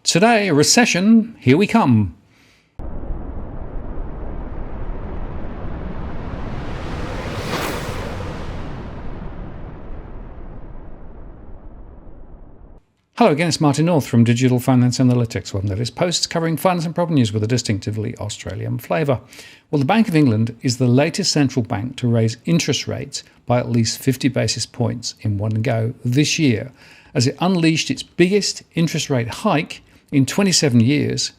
Today, a recession, here we come. Hello again, it's Martin North from Digital Finance Analytics, one of those posts covering finance and property news with a distinctively Australian flavour. Well, the Bank of England is the latest central bank to raise interest rates by at least 50 basis points in one go this year, as it unleashed its biggest interest rate hike in 27 years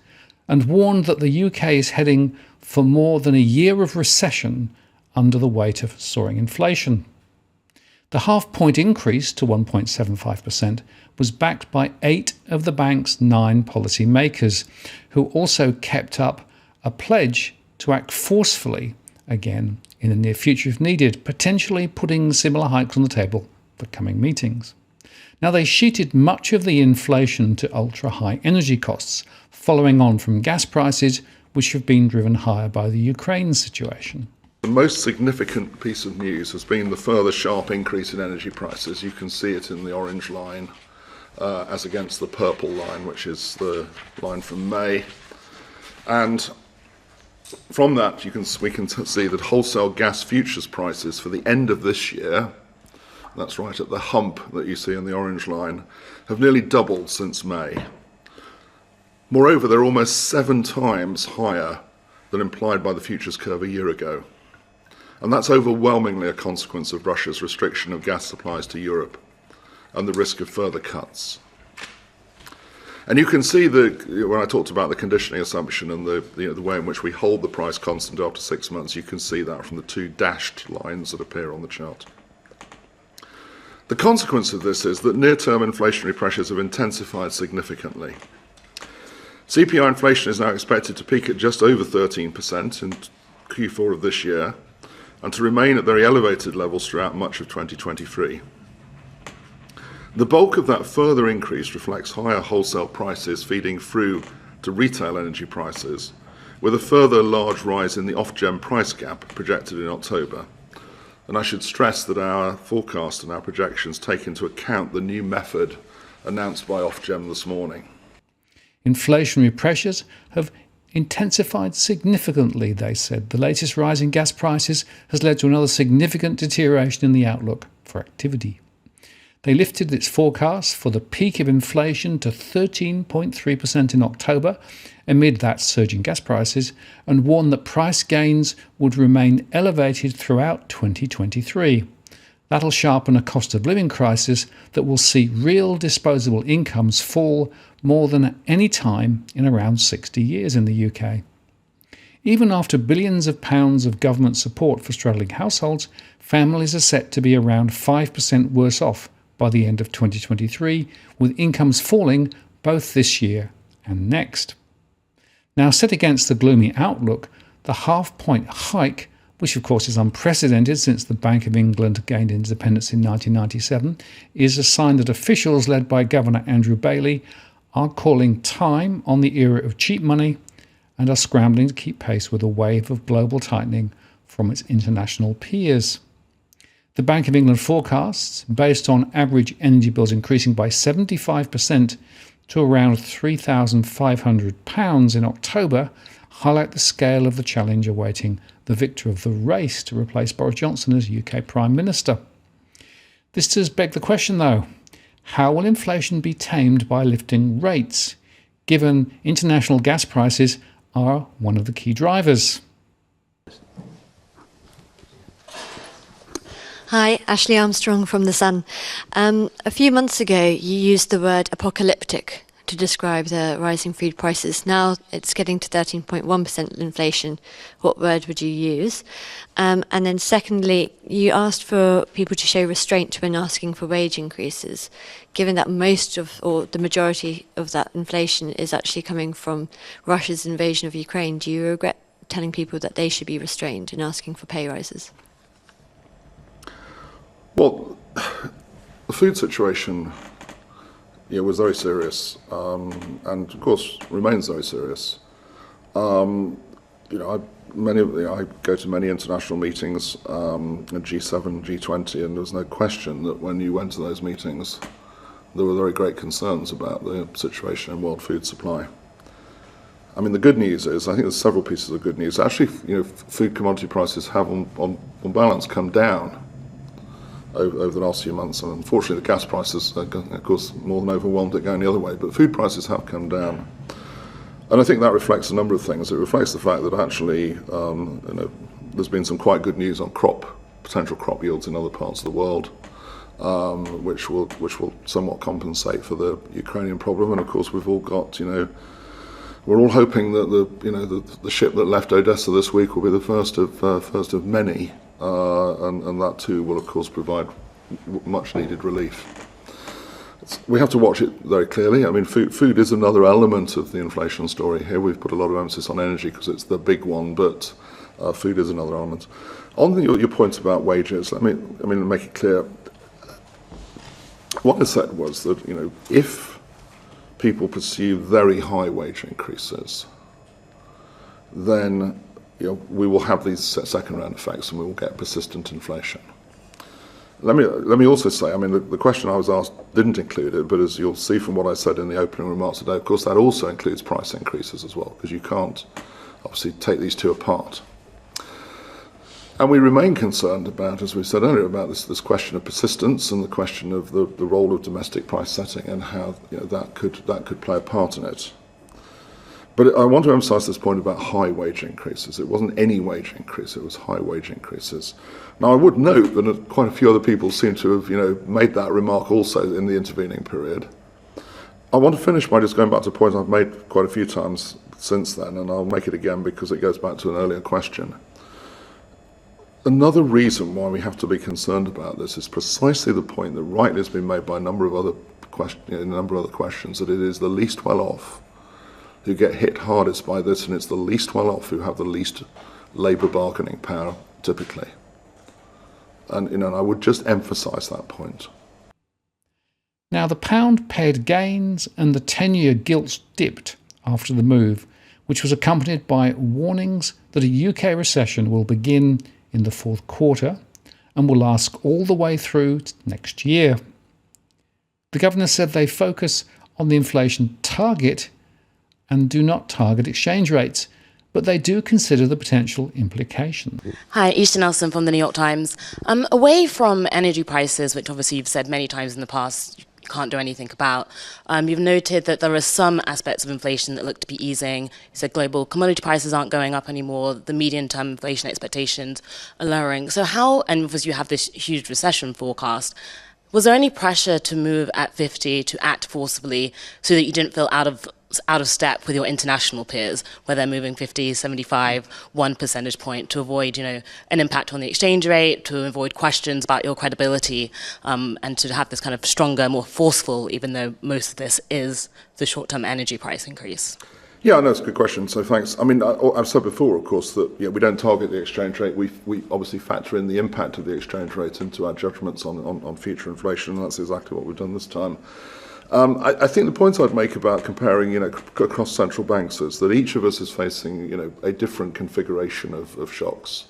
and warned that the UK is heading for more than a year of recession under the weight of soaring inflation. The half-point increase to 1.75% was backed by 8 of the bank's 9 policy makers, who also kept up a pledge to act forcefully again in the near future if needed, potentially putting similar hikes on the table for coming meetings. Now, they sheeted much of the inflation to ultra-high energy costs, following on from gas prices, which have been driven higher by the Ukraine situation. The most significant piece of news has been the further sharp increase in energy prices. You can see it in the orange line as against the purple line, which is the line from May. And from that, we can see that wholesale gas futures prices for the end of this year, that's right at the hump that you see in the orange line, have nearly doubled since May. Moreover, they're almost 7 times higher than implied by the futures curve a year ago. And that's overwhelmingly a consequence of Russia's restriction of gas supplies to Europe and the risk of further cuts. And you can see when I talked about the conditioning assumption and the way in which we hold the price constant after 6 months, you can see that from the 2 dashed lines that appear on the chart. The consequence of this is that near-term inflationary pressures have intensified significantly. CPI inflation is now expected to peak at just over 13% in Q4 of this year and to remain at very elevated levels throughout much of 2023. The bulk of that further increase reflects higher wholesale prices feeding through to retail energy prices, with a further large rise in the Ofgem price gap projected in October. And I should stress that our forecast and our projections take into account the new method announced by Ofgem this morning. Inflationary pressures have intensified significantly, they said. The latest rise in gas prices has led to another significant deterioration in the outlook for activity. They lifted its forecast for the peak of inflation to 13.3% in October amid that surge in gas prices, and warned that price gains would remain elevated throughout 2023. That'll sharpen a cost of living crisis that will see real disposable incomes fall more than at any time in around 60 years in the UK. Even after billions of pounds of government support for struggling households, families are set to be around 5% worse off by the end of 2023, with incomes falling both this year and next. Now, set against the gloomy outlook, the half-point hike, which of course is unprecedented since the Bank of England gained independence in 1997, is a sign that officials led by Governor Andrew Bailey are calling time on the era of cheap money and are scrambling to keep pace with a wave of global tightening from its international peers. The Bank of England forecasts, based on average energy bills increasing by 75% to around £3,500 in October, highlight the scale of the challenge awaiting the victor of the race to replace Boris Johnson as UK Prime Minister. This does beg the question, though: how will inflation be tamed by lifting rates, given international gas prices are one of the key drivers? Hi, Ashley Armstrong from The Sun. A few months ago, you used the word apocalyptic to describe the rising food prices. Now it's getting to 13.1% inflation. What word would you use? And then secondly, you asked for people to show restraint when asking for wage increases. Given that most of, or the majority of that inflation is actually coming from Russia's invasion of Ukraine, do you regret telling people that they should be restrained in asking for pay rises? Well, the food situation was very serious, and of course remains very serious. I go to many international meetings, G7, G20, and there's no question that when you went to those meetings, there were very great concerns about the situation in world food supply. I mean, the good news is, I think there's several pieces of good news. Actually, food commodity prices have, on balance, come down over the last few months. And unfortunately, the gas prices, of course, more than overwhelmed it going the other way. But food prices have come down. And I think that reflects a number of things. It reflects the fact that actually, there's been some quite good news on potential crop yields in other parts of the world, which will somewhat compensate for the Ukrainian problem. And of course, we've all got, we're all hoping that the ship that left Odessa this week will be the first of many, and that too will of course provide much needed relief. We have to watch it very clearly. I mean, food is another element of the inflation story here. We've put a lot of emphasis on energy because it's the big one, but food is another element. On your point about wages, let me make it clear. What I said was that if people pursue very high wage increases, then we will have these second round effects and we will get persistent inflation. Let me also say, I mean, the question I was asked didn't include it, but as you'll see from what I said in the opening remarks today, of course that also includes price increases as well, because you can't obviously take these two apart. And we remain concerned about, as we said earlier, about this question of persistence and the question of the role of domestic price setting and how that could play a part in it. But I want to emphasise this point about high wage increases. It wasn't any wage increase, it was high wage increases. Now I would note that quite a few other people seem to have made that remark also in the intervening period. I want to finish by just going back to a point I've made quite a few times since then, and I'll make it again because it goes back to an earlier question. Another reason why we have to be concerned about this is precisely the point that rightly has been made by a number of other questions, that it is the least well off who get hit hardest by this, and it's the least well off who have the least labour bargaining power typically. And I would just emphasise that point. Now the pound paired gains and the 10-year gilts dipped after the move, which was accompanied by warnings that a UK recession will begin in the fourth quarter and will last all the way through next year. The governor said they focus on the inflation target and do not target exchange rates, but they do consider the potential implications. Hi, Easton Nelson from the New York Times. Away from energy prices, which obviously you've said many times in the past you can't do anything about, you've noted that there are some aspects of inflation that look to be easing. You said global commodity prices aren't going up anymore, the medium-term inflation expectations are lowering. So how, and because you have this huge recession forecast, was there any pressure to move at 50, to act forcibly, so that you didn't feel out of step with your international peers, where they're moving 50, 75, 1 percentage point to avoid, an impact on the exchange rate, to avoid questions about your credibility, and to have this kind of stronger, more forceful, even though most of this is the short-term energy price increase? Yeah, no, it's a good question. So thanks. I mean, I've said before, of course, that we don't target the exchange rate. We obviously factor in the impact of the exchange rate into our judgments on future inflation, and that's exactly what we've done this time. I think the point I'd make about comparing, across central banks is that each of us is facing, a different configuration of shocks.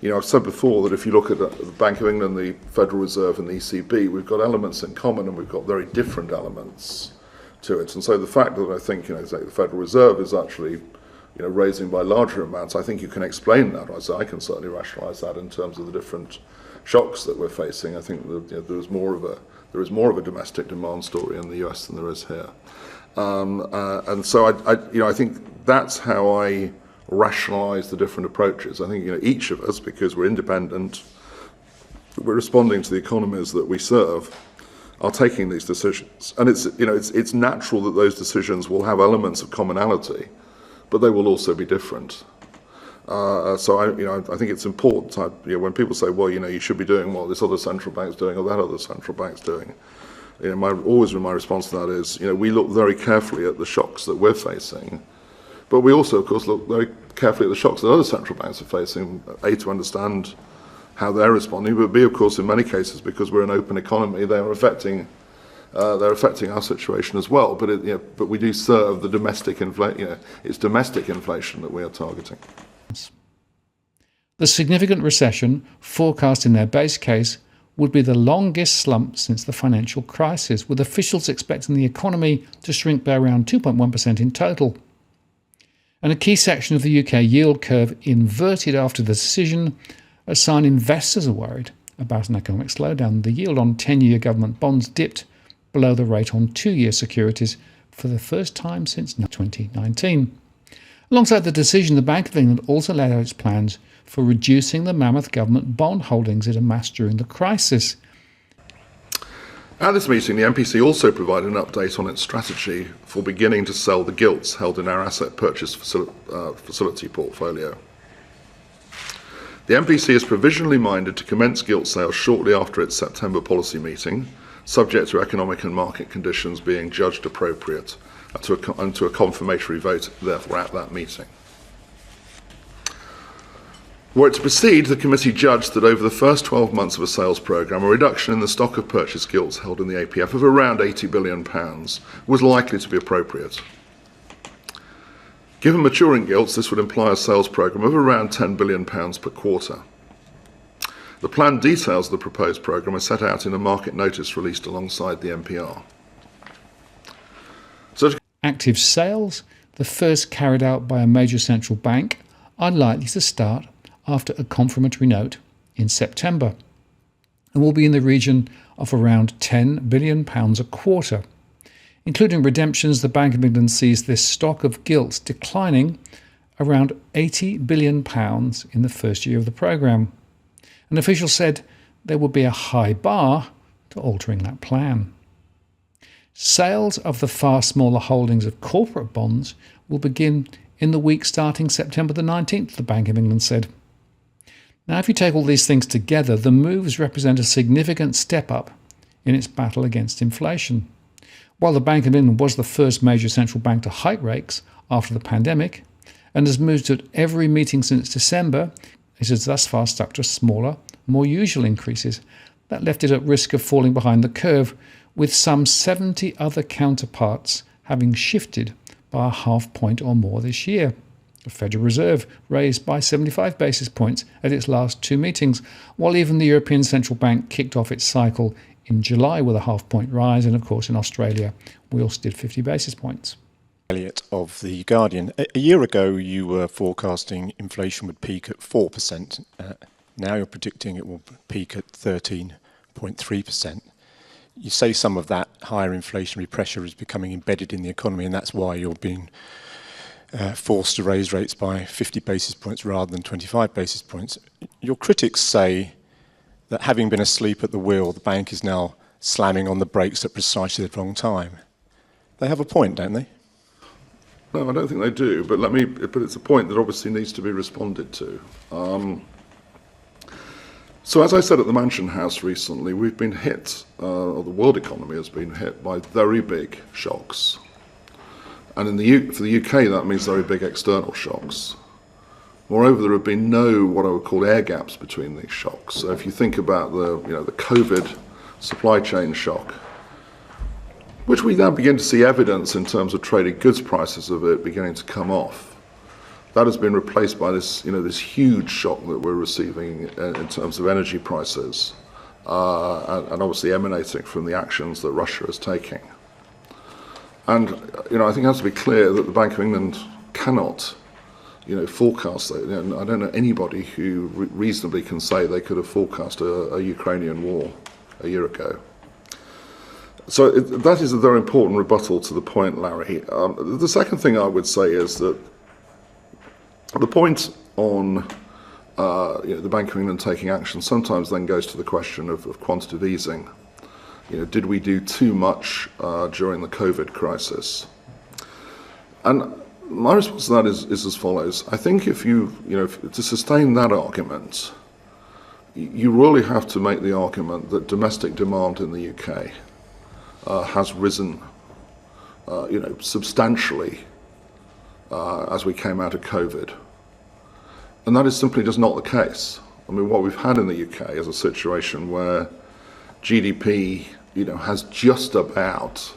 I've said before that if you look at the Bank of England, the Federal Reserve and the ECB, we've got elements in common and we've got very different elements to it. And so the fact that I think, say the Federal Reserve is actually, raising by larger amounts, I think you can explain that. I can certainly rationalise that in terms of the different shocks that we're facing. I think that there is more of a domestic demand story in the US than there is here. And so I think that's how I rationalise the different approaches. I think each of us, because we're independent, we're responding to the economies that we serve, are taking these decisions. And it's natural that those decisions will have elements of commonality, but they will also be different. So I think it's important. When people say, well, you should be doing what this other central bank's doing or that other central bank's doing, my response to that is, we look very carefully at the shocks that we're facing, but we also, of course, look very carefully at the shocks that other central banks are facing. A, to understand how they're responding, but B, of course, in many cases, because we're an open economy, they're affecting our situation as well. But we do serve the domestic inflation. It's domestic inflation that we are targeting. The significant recession forecast in their base case would be the longest slump since the financial crisis, with officials expecting the economy to shrink by around 2.1% in total. And a key section of the UK yield curve inverted after the decision, a sign investors are worried about an economic slowdown. The yield on 10-year government bonds dipped below the rate on 2-year securities for the first time since 2019. Alongside the decision, the Bank of England also laid out its plans for reducing the mammoth government bond holdings it amassed during the crisis. At this meeting, the MPC also provided an update on its strategy for beginning to sell the gilts held in our asset purchase facility portfolio. The MPC is provisionally minded to commence gilt sales shortly after its September policy meeting, subject to economic and market conditions being judged appropriate, and to a confirmatory vote, therefore, at that meeting. Were it to proceed, the committee judged that over the first 12 months of a sales programme, a reduction in the stock of purchase gilts held in the APF of around £80 billion was likely to be appropriate. Given maturing gilts, this would imply a sales programme of around £10 billion per quarter. The planned details of the proposed programme are set out in a market notice released alongside the MPR. Active sales, the first carried out by a major central bank, are likely to start after a confirmatory note in September and will be in the region of around £10 billion a quarter. Including redemptions, the Bank of England sees this stock of gilts declining around £80 billion in the first year of the programme. An official said there would be a high bar to altering that plan. Sales of the far smaller holdings of corporate bonds will begin in the week starting September the 19th, the Bank of England said. Now, if you take all these things together, the moves represent a significant step up in its battle against inflation. While the Bank of England was the first major central bank to hike rates after the pandemic and has moved at every meeting since December, it has thus far stuck to smaller, more usual increases. That left it at risk of falling behind the curve, with some 70 other counterparts having shifted by a half point or more this year. The Federal Reserve raised by 75 basis points at its last two meetings, while even the European Central Bank kicked off its cycle in July with a half-point rise, and of course in Australia we also did 50 basis points. Elliott of The Guardian. A year ago you were forecasting inflation would peak at 4%. Now you're predicting it will peak at 13.3%. You say some of that higher inflationary pressure is becoming embedded in the economy, and that's why you're being forced to raise rates by 50 basis points rather than 25 basis points. Your critics say that having been asleep at the wheel, the bank is now slamming on the brakes at precisely the wrong time. They have a point, don't they? No, I don't think they do, but it's a point that obviously needs to be responded to. So as I said at the Mansion House recently, we've been hit, or the world economy has been hit by very big shocks. And for the UK, that means very big external shocks. Moreover, there have been no what I would call air gaps between these shocks. So if you think about the COVID supply chain shock, which we now begin to see evidence in terms of traded goods prices of it beginning to come off, that has been replaced by this huge shock that we're receiving in terms of energy prices, and obviously emanating from the actions that Russia is taking. And I think it has to be clear that the Bank of England cannot forecast that. I don't know anybody who reasonably can say they could have forecast a Ukrainian war a year ago. So that is a very important rebuttal to the point, Larry. The second thing I would say is that the point on the Bank of England taking action sometimes then goes to the question of quantitative easing. Did we do too much during the COVID crisis? And my response to that is as follows. I think if to sustain that argument, you really have to make the argument that domestic demand in the UK has risen, substantially as we came out of COVID. And that is simply just not the case. I mean, what we've had in the UK is a situation where GDP, has just about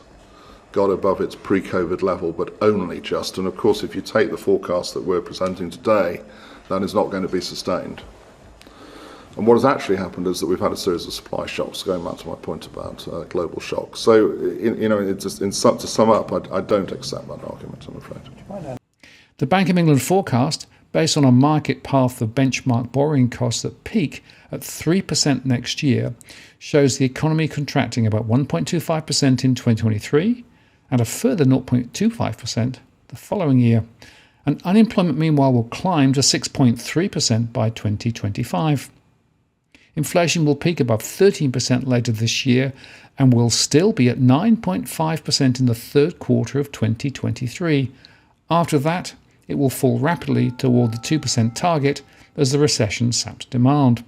got above its pre-COVID level, but only just. And of course, if you take the forecast that we're presenting today, that is not going to be sustained. And what has actually happened is that we've had a series of supply shocks, going back to my point about global shocks. So, to sum up, I don't accept that argument, I'm afraid. The Bank of England forecast, based on a market path of benchmark borrowing costs that peak at 3% next year, shows the economy contracting about 1.25% in 2023 and a further 0.25% the following year. And unemployment, meanwhile, will climb to 6.3% by 2025. Inflation will peak above 13% later this year and will still be at 9.5% in the third quarter of 2023. After that, it will fall rapidly toward the 2% target as the recession saps demand.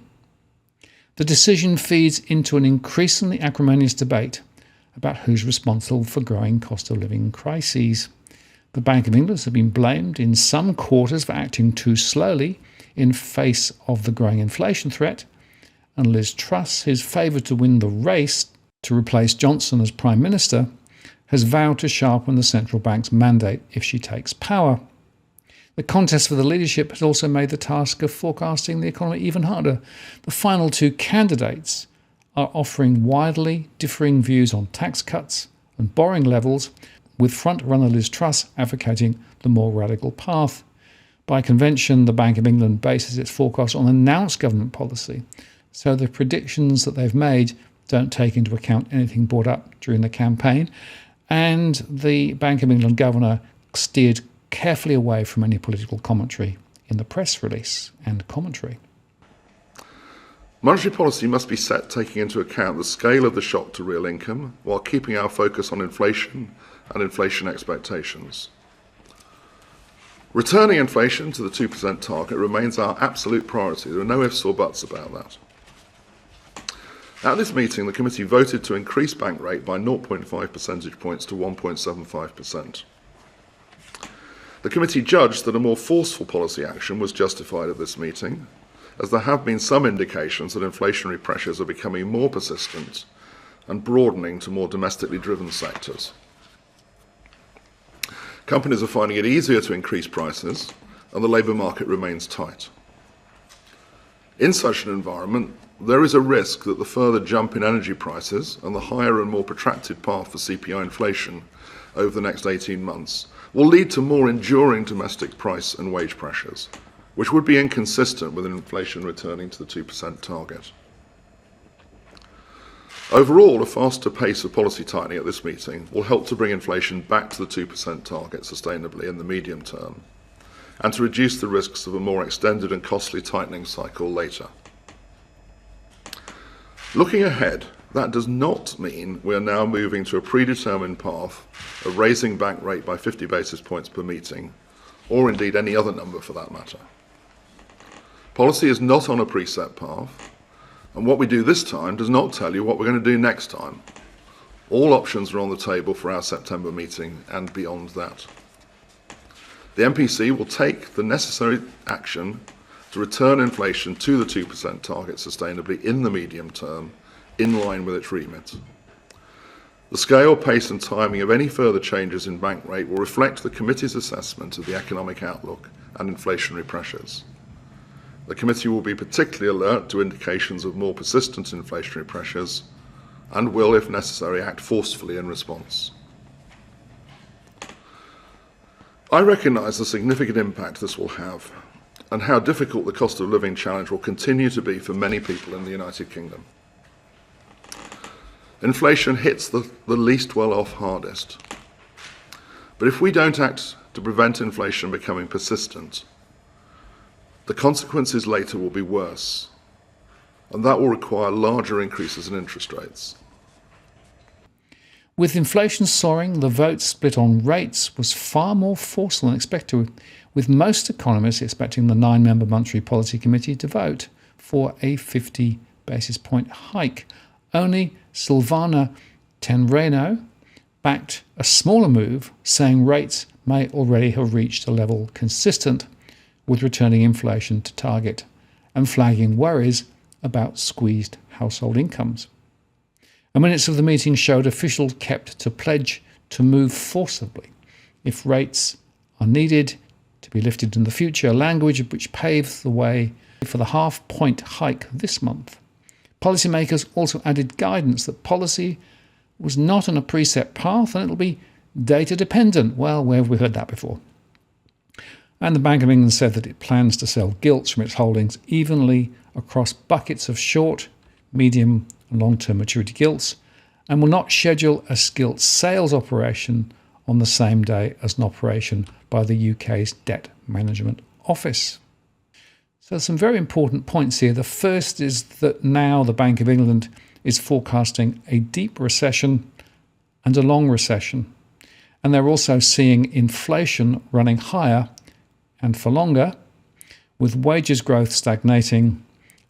The decision feeds into an increasingly acrimonious debate about who's responsible for growing cost of living crises. The Bank of England has been blamed in some quarters for acting too slowly in face of the growing inflation threat, and Liz Truss, who's favoured to win the race to replace Johnson as Prime Minister, has vowed to sharpen the central bank's mandate if she takes power. The contest for the leadership has also made the task of forecasting the economy even harder. The final two candidates are offering widely differing views on tax cuts and borrowing levels, with front-runner Liz Truss advocating the more radical path. By convention, the Bank of England bases its forecast on announced government policy, so the predictions that they've made don't take into account anything brought up during the campaign, and the Bank of England governor steered carefully away from any political commentary in the press release and commentary. Monetary policy must be set taking into account the scale of the shock to real income while keeping our focus on inflation and inflation expectations. Returning inflation to the 2% target remains our absolute priority. There are no ifs or buts about that. At this meeting, the committee voted to increase bank rate by 0.5 percentage points to 1.75%. The committee judged that a more forceful policy action was justified at this meeting, as there have been some indications that inflationary pressures are becoming more persistent and broadening to more domestically driven sectors. Companies are finding it easier to increase prices, and the labour market remains tight. In such an environment, there is a risk that the further jump in energy prices and the higher and more protracted path for CPI inflation over the next 18 months will lead to more enduring domestic price and wage pressures, which would be inconsistent with inflation returning to the 2% target. Overall, a faster pace of policy tightening at this meeting will help to bring inflation back to the 2% target sustainably in the medium term, and to reduce the risks of a more extended and costly tightening cycle later. Looking ahead, that does not mean we are now moving to a predetermined path of raising bank rate by 50 basis points per meeting, or indeed any other number for that matter. Policy is not on a preset path, and what we do this time does not tell you what we're going to do next time. All options are on the table for our September meeting and beyond that. The MPC will take the necessary action to return inflation to the 2% target sustainably in the medium term, in line with its remit. The scale, pace and timing of any further changes in bank rate will reflect the committee's assessment of the economic outlook and inflationary pressures. The committee will be particularly alert to indications of more persistent inflationary pressures and will, if necessary, act forcefully in response. I recognise the significant impact this will have and how difficult the cost of living challenge will continue to be for many people in the United Kingdom. Inflation hits the least well-off hardest. But if we don't act to prevent inflation becoming persistent, the consequences later will be worse, and that will require larger increases in interest rates. With inflation soaring, the vote split on rates was far more forceful than expected, with most economists expecting the 9-member Monetary Policy Committee to vote for a 50 basis point hike. Only Silvana Tenreno backed a smaller move, saying rates may already have reached a level consistent with returning inflation to target, and flagging worries about squeezed household incomes. The minutes of the meeting showed officials kept to pledge to move forcibly if rates are needed to be lifted in the future, language which paves the way for the half-point hike this month. Policymakers also added guidance that policy was not on a preset path and it'll be data-dependent. Well, where have we heard that before? And the Bank of England said that it plans to sell gilts from its holdings evenly across buckets of short, medium and long-term maturity gilts, and will not schedule a gilt sales operation on the same day as an operation by the UK's Debt Management Office. So some very important points here. The first is that now the Bank of England is forecasting a deep recession and a long recession. And they're also seeing inflation running higher and for longer, with wages growth stagnating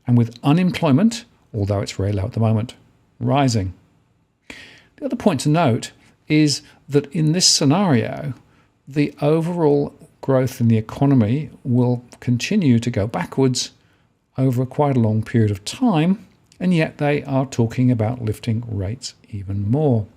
and with unemployment, although it's very low at the moment, rising. The other point to note is that in this scenario, the overall growth in the economy will continue to go backwards over quite a long period of time, and yet they are talking about lifting rates even more.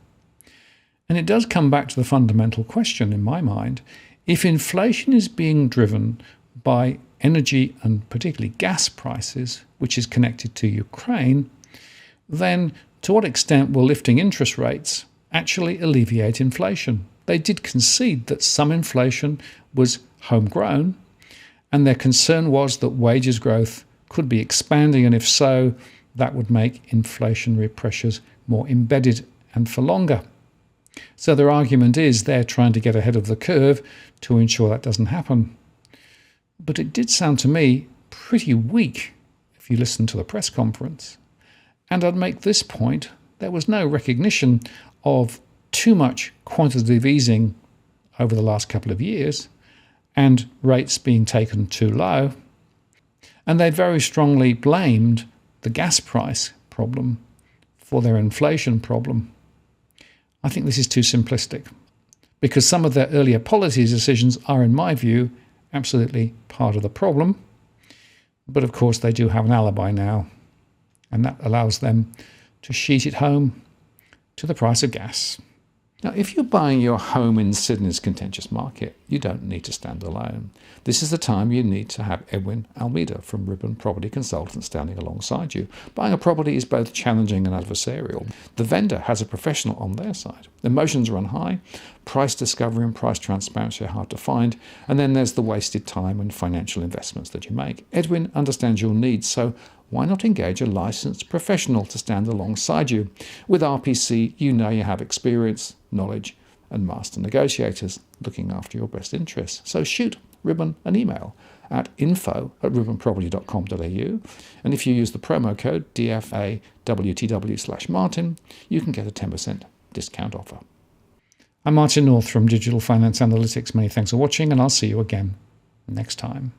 And it does come back to the fundamental question in my mind. If inflation is being driven by energy and particularly gas prices, which is connected to Ukraine, then to what extent will lifting interest rates actually alleviate inflation? They did concede that some inflation was homegrown, and their concern was that wages growth could be expanding, and if so, that would make inflationary pressures more embedded and for longer. So their argument is they're trying to get ahead of the curve to ensure that doesn't happen. But it did sound to me pretty weak if you listen to the press conference. And I'd make this point, there was no recognition of too much quantitative easing over the last couple of years and rates being taken too low. And they very strongly blamed the gas price problem for their inflation problem. I think this is too simplistic, because some of their earlier policy decisions are, in my view, absolutely part of the problem. But of course, they do have an alibi now, and that allows them to sheet it home to the price of gas. Now, if you're buying your home in Sydney's contentious market, you don't need to stand alone. This is the time you need to have Edwin Almeida from Ribbon Property Consultants standing alongside you. Buying a property is both challenging and adversarial. The vendor has a professional on their side. Emotions run high, price discovery and price transparency are hard to find, and then there's the wasted time and financial investments that you make. Edwin understands your needs, so why not engage a licensed professional to stand alongside you? With RPC, you know you have experience, knowledge, and master negotiators looking after your best interests. So shoot Ribbon an email at info@ribbonproperty.com.au, and if you use the promo code DFAWTW/Martin, you can get a 10% discount offer. I'm Martin North from Digital Finance Analytics. Many thanks for watching, and I'll see you again next time.